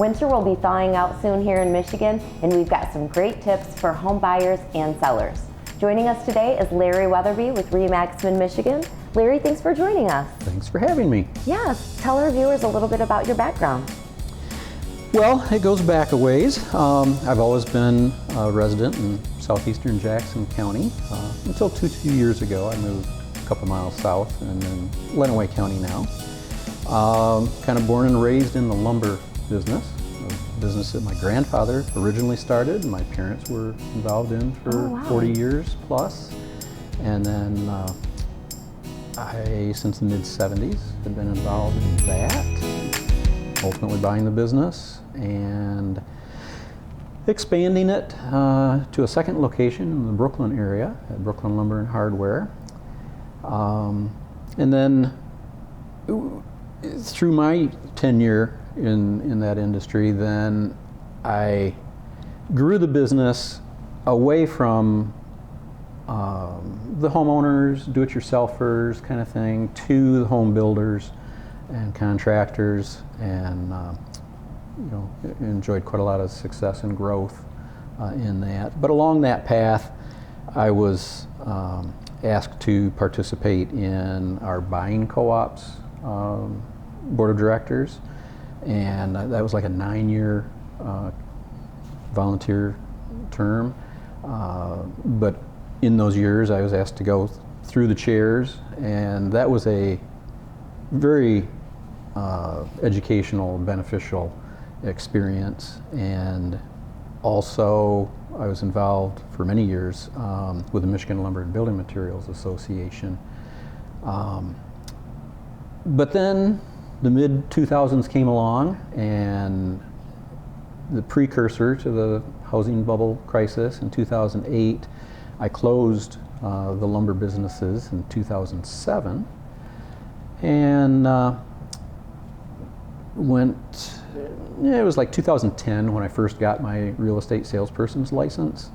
Winter will be thawing out soon here in Michigan, and we've got some great tips for home buyers and sellers. Joining us today is Larry Wetherby with RE/MAX Mid-Michigan. Larry, thanks for joining us. Thanks for having me. Yes, tell our viewers a little bit about your background. Well, it goes back a ways. I've always been a resident in southeastern Jackson County until two years ago. I moved a couple miles south and in Lenawee County now. Kind of born and raised in the lumber business, a business that my grandfather originally started. My parents were involved in for 40 years plus. And then I, since the mid-70s, had been involved in that, ultimately buying the business and expanding it to a second location in the Brooklyn area, at Brooklyn Lumber and Hardware. And then through my tenure in that industry, then I grew the business away from the homeowners, do-it-yourselfers kind of thing, to the home builders and contractors, and enjoyed quite a lot of success and growth in that. But along that path, I was asked to participate in our buying co-op's board of directors, and that was like a 9-year volunteer term. But in those years, I was asked to go through the chairs, and that was a very educational, beneficial experience. And also, I was involved for many years with the Michigan Lumber and Building Materials Association. But then the mid-2000s came along, and the precursor to the housing bubble crisis in 2008, I closed the lumber businesses in 2007, and it was like 2010 when I first got my real estate salesperson's license,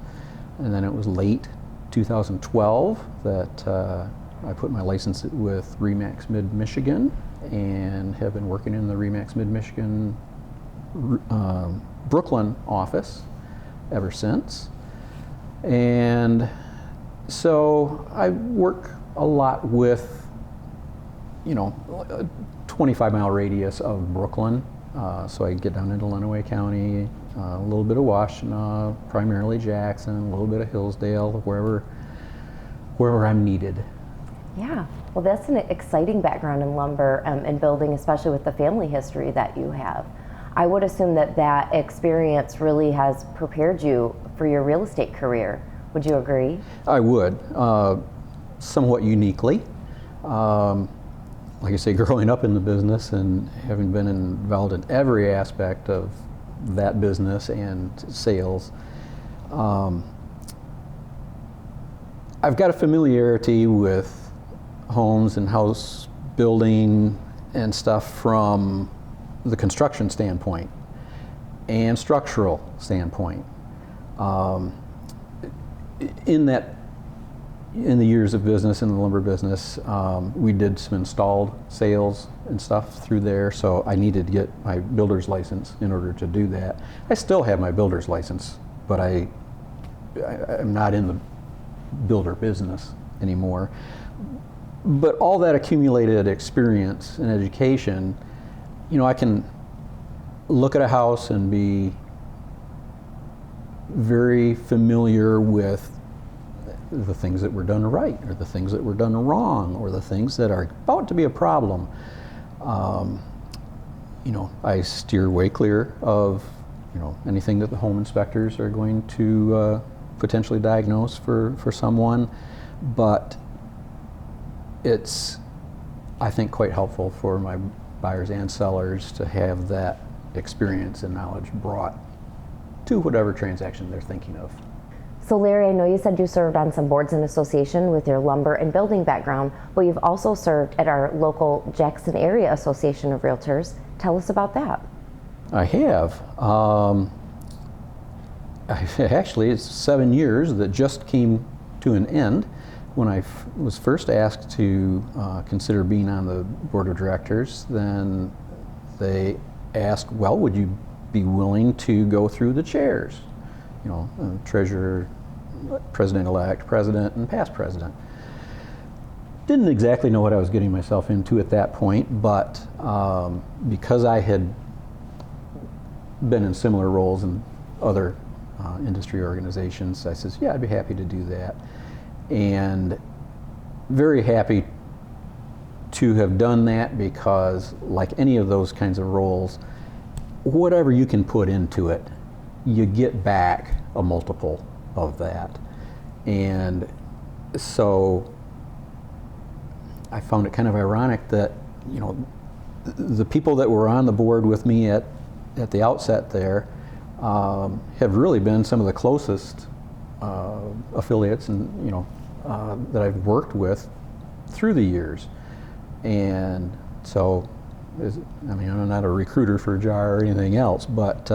and then it was late 2012 that I put my license with RE/MAX Mid-Michigan, and have been working in the RE/MAX Mid-Michigan Brooklyn office ever since. And so I work a lot with, a 25-mile radius of Brooklyn. So I get down into Lenawee County, a little bit of Washtenaw, primarily Jackson, a little bit of Hillsdale, wherever I'm needed. Yeah, well, that's an exciting background in lumber and building, especially with the family history that you have. I would assume that experience really has prepared you for your real estate career. Would you agree? I would, somewhat uniquely. Like I say, growing up in the business and having been involved in every aspect of that business and sales, I've got a familiarity with homes and house building and stuff from the construction standpoint and structural standpoint. In the years of business in the lumber business, we did some installed sales and stuff through there, so I needed to get my builder's license in order to do that. I still have my builder's license, but I'm not in the builder business anymore. But all that accumulated experience and education, I can look at a house and be very familiar with the things that were done right, or the things that were done wrong, or the things that are about to be a problem. I steer way clear of, anything that the home inspectors are going to potentially diagnose for someone, but it's, I think, quite helpful for my buyers and sellers to have that experience and knowledge brought to whatever transaction they're thinking of. So Larry, I know you said you served on some boards and association with your lumber and building background, but you've also served at our local Jackson Area Association of Realtors. Tell us about that. I have. Actually, it's 7 years that just came to an end. When I was first asked to consider being on the board of directors, then they asked, well, would you be willing to go through the chairs, treasurer, president-elect, president, and past president. Didn't exactly know what I was getting myself into at that point, but because I had been in similar roles in other industry organizations, I says, yeah, I'd be happy to do that. And very happy to have done that, because like any of those kinds of roles, whatever you can put into it, you get back a multiple of that. And so I found it kind of ironic that, the people that were on the board with me at the outset there have really been some of the closest affiliates and, that I've worked with through the years. And so, I'm not a recruiter for JAR or anything else, but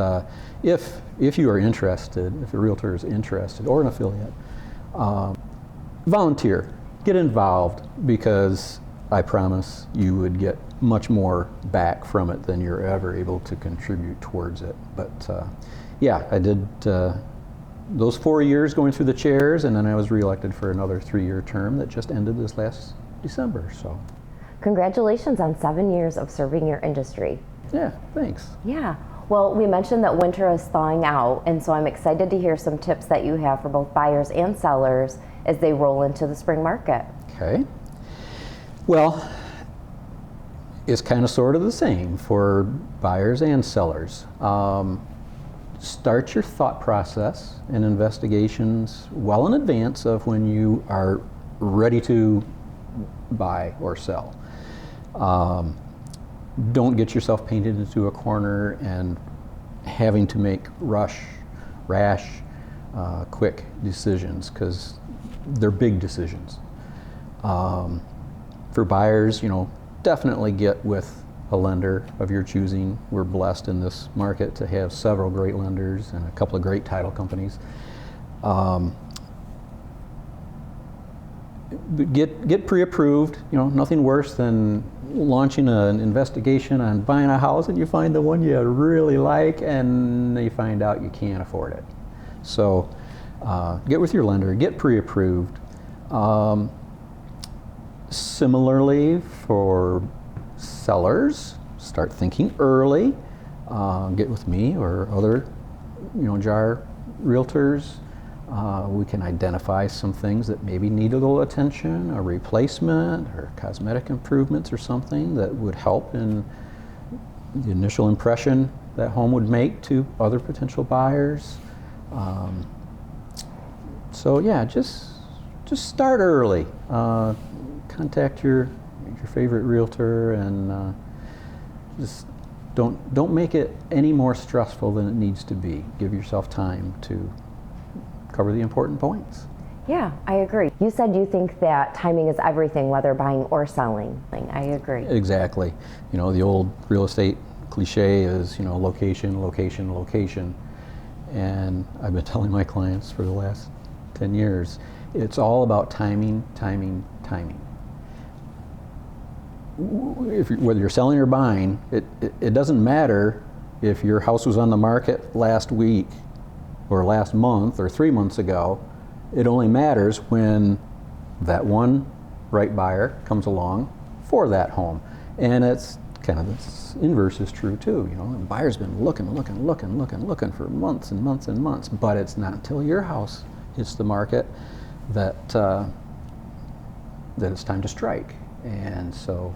if you are interested, if a realtor is interested, or an affiliate, volunteer, get involved, because I promise you would get much more back from it than you're ever able to contribute towards it. But yeah, I did those 4 years going through the chairs, and then I was reelected for another 3-year term that just ended this last December. So, congratulations on 7 years of serving your industry. Yeah, thanks. Yeah. Well, we mentioned that winter is thawing out, and so I'm excited to hear some tips that you have for both buyers and sellers as they roll into the spring market. Okay. Well, it's kind of sort of the same for buyers and sellers. Start your thought process and investigations well in advance of when you are ready to buy or sell. Don't get yourself painted into a corner and having to make rash, quick decisions, because they're big decisions. For buyers, definitely get with a lender of your choosing. We're blessed in this market to have several great lenders and a couple of great title companies. Get pre-approved. Nothing worse than launching an investigation on buying a house and you find the one you really like and you find out you can't afford it. So get with your lender, get pre-approved. Similarly, for sellers, start thinking early. Get with me or other, JAR realtors. We can identify some things that maybe need a little attention, a replacement or cosmetic improvements or something that would help in the initial impression that home would make to other potential buyers. So yeah, just start early. Contact your favorite realtor and just don't make it any more stressful than it needs to be. Give yourself time to cover the important points. Yeah, I agree. You said you think that timing is everything, whether buying or selling. I agree. Exactly. The old real estate cliche is, location, location, location. And I've been telling my clients for the last 10 years, it's all about timing, timing, timing. Whether you're selling or buying, it doesn't matter if your house was on the market last week or last month or 3 months ago. It only matters when that one right buyer comes along for that home. And it's kind of the inverse is true too. The buyer's been looking for months and months and months, but it's not until your house hits the market that it's time to strike. And so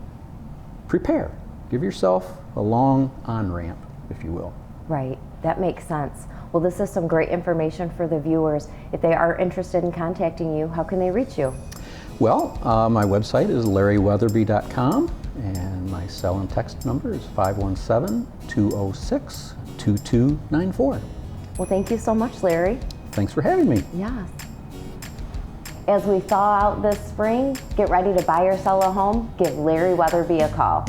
prepare. Give yourself a long on-ramp, if you will. Right. That makes sense. Well, this is some great information for the viewers. If they are interested in contacting you, how can they reach you? Well, my website is larrywetherby.com, and my cell and text number is 517-206-2294. Well, thank you so much, Larry. Thanks for having me. Yes. As we thaw out this spring, get ready to buy or sell a home, give Larry Wetherby a call.